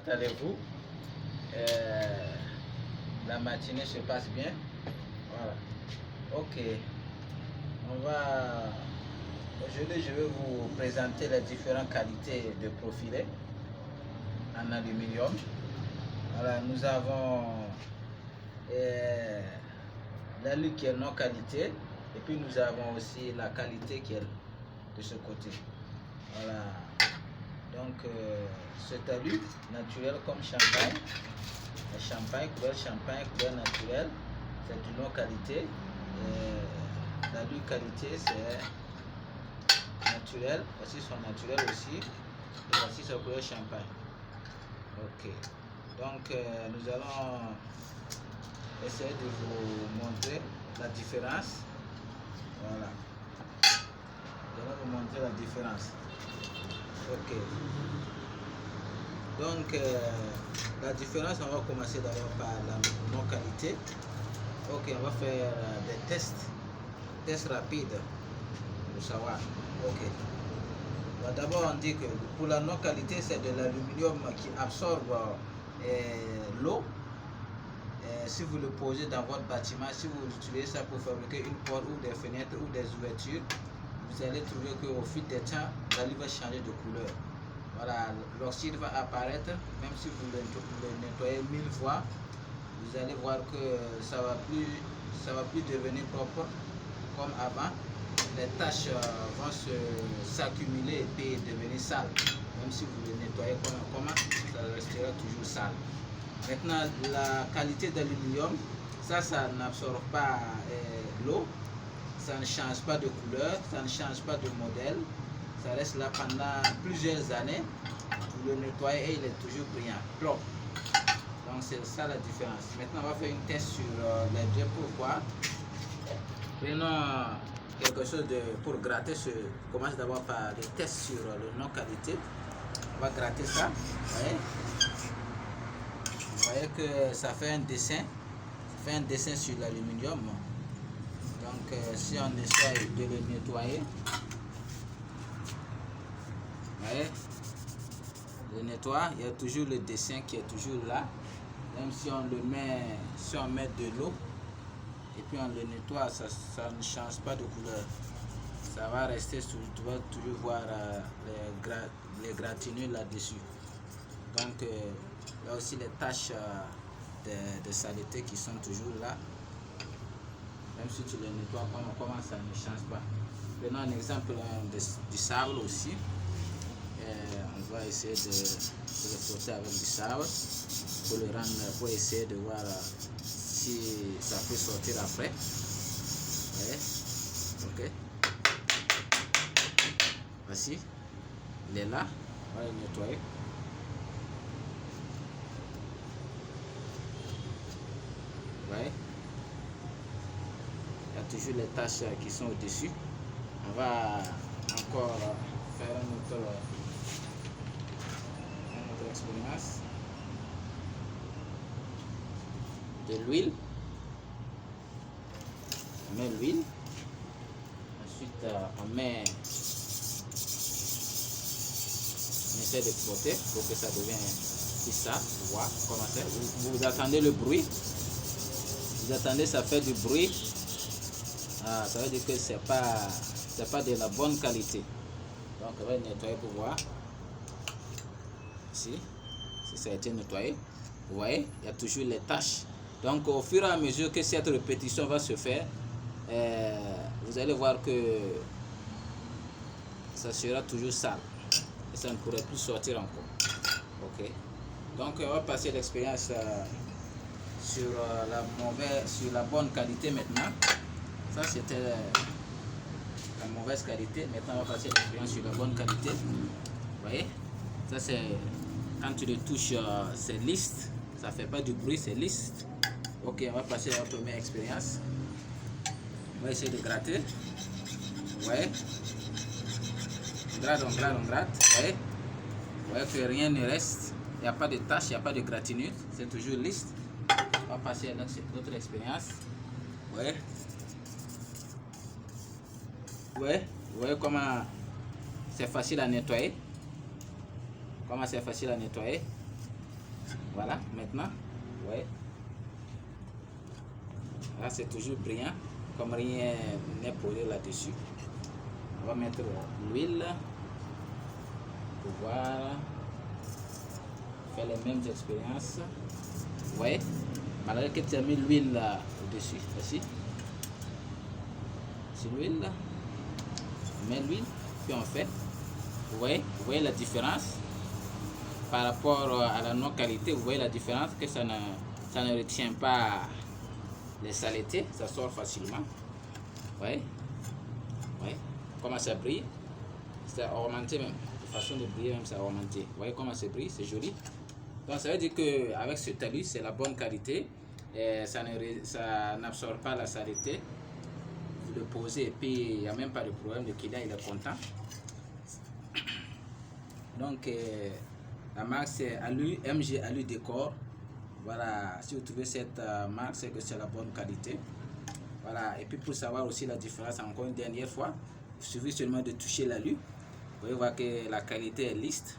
allez-vous? La matinée se passe bien? Voilà. Ok. Aujourd'hui, je vais vous présenter les différentes qualités de profilés en aluminium. Voilà, nous avons l'alu qui est non qualité et puis nous avons aussi la qualité qui est de ce côté. Voilà. Donc, cet alu naturel comme champagne, couleur naturelle, c'est du non qualité. L'alu qualité c'est naturel, voici son naturel aussi, et voici sa couleur champagne. Ok, donc nous allons essayer de vous montrer la différence. Voilà, nous allons vous montrer la différence. Ok, donc la différence, on va commencer d'abord par la non qualité. Ok, on va faire des tests rapides pour savoir. Ok, d'abord on dit que pour la non qualité, c'est de l'aluminium qui absorbe l'eau. Si vous le posez dans votre bâtiment, si vous utilisez ça pour fabriquer une porte ou des fenêtres ou des ouvertures, vous allez trouver qu'au fil des temps, l'alu va changer de couleur. Voilà, l'oxyde va apparaître, même si vous le nettoyez 1000 fois, vous allez voir que ça va plus devenir propre comme avant. Les taches vont s'accumuler et puis devenir sales. Même si vous le nettoyez comment, ça restera toujours sale. Maintenant, la qualité d'aluminium, ça n'absorbe pas l'eau, ça ne change pas de couleur, ça ne change pas de modèle, ça reste là pendant plusieurs années. Vous le nettoyez et il est toujours brillant, propre. Donc c'est ça la différence. Maintenant, on va faire une test sur les deux. Pourquoi? Prenons quelque chose pour gratter. On commence d'abord par les tests sur le non qualité. On va gratter ça. Vous voyez que ça fait un dessin. Ça fait un dessin sur l'aluminium. Donc si on essaye de le nettoyer, vous voyez, le nettoie, il y a toujours le dessin qui est toujours là. Même si on met de l'eau et puis on le nettoie, ça ne change pas de couleur. Ça va rester, tu vas toujours voir les gratinules là-dessus. Donc il y a aussi les taches de saleté qui sont toujours là. Même si tu le nettoies, comment ça ne change pas. Prenons un exemple du sable aussi. On va essayer de le frotter avec du sable pour essayer de voir si ça peut sortir après. Ouais. Ok. Voici. Il est là. On va le nettoyer. Ouais. Il y a toujours les taches qui sont au-dessus. On va encore faire une autre expérience. De l'huile. On met l'huile. Ensuite, on essaie de frotter pour que ça devienne comme ça. Voilà, comment ça. Vous attendez le bruit. Vous attendez, ça fait du bruit. Ah, ça veut dire que c'est pas de la bonne qualité. Donc on va nettoyer pour voir. Si ça a été nettoyé, vous voyez, il y a toujours les taches. Donc au fur et à mesure que cette répétition va se faire, vous allez voir que ça sera toujours sale et ça ne pourrait plus sortir encore. Ok, donc on va passer l'expérience sur la bonne qualité maintenant. Ça c'était la mauvaise qualité. Maintenant on va passer l'expérience sur la bonne qualité. Vous voyez, ça c'est quand tu le touches, c'est lisse, ça fait pas du bruit, c'est lisse. Ok, on va passer à la première expérience. On va essayer de gratter. Vous voyez, on gratte. Vous voyez que rien ne reste, il n'y a pas de taches, il n'y a pas de gratinure, c'est toujours lisse. On va passer à notre expérience. Vous voyez, vous voyez comment c'est facile à nettoyer. Voilà, maintenant, ouais. Là, c'est toujours brillant, comme rien n'est posé là-dessus. On va mettre l'huile pour voir, faire les mêmes expériences. Vous voyez, malgré que tu as mis l'huile au-dessus, ici. C'est l'huile, on met l'huile, puis on fait. Vous voyez la différence par rapport à la non-qualité. Vous voyez la différence que ça ne retient pas les saletés, ça sort facilement. Vous voyez, comment ça brille, c'est ornementé même, la façon de briller même, c'est ornementé. Vous voyez comment ça brille, c'est joli. Donc ça veut dire qu'avec ce talus, c'est la bonne qualité, et ça n'absorbe pas la saleté. Vous le posez et puis il n'y a même pas de problème, le client il est content. Donc la marque c'est MG Alu Décor. Voilà, si vous trouvez cette marque, c'est que c'est la bonne qualité. Voilà, et puis pour savoir aussi la différence, encore une dernière fois, il suffit seulement de toucher l'alu. Vous pouvez voir que la qualité est lisse.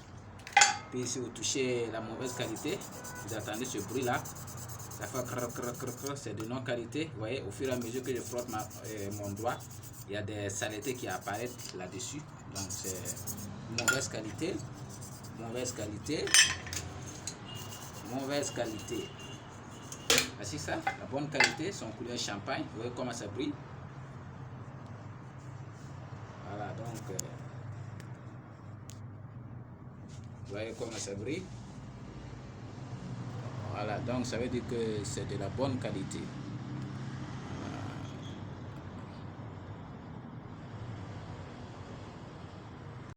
Puis si vous touchez la mauvaise qualité, vous attendez ce bruit là, ça fait crrr, c'est de non qualité. Vous voyez, au fur et à mesure que je frotte mon doigt, il y a des saletés qui apparaissent là-dessus. Donc c'est mauvaise qualité, mauvaise qualité, mauvaise qualité. Voici ça, la bonne qualité, son couleur champagne. Vous voyez comment ça brille. Voilà, donc vous voyez comment ça brille. Voilà, donc ça veut dire que c'est de la bonne qualité.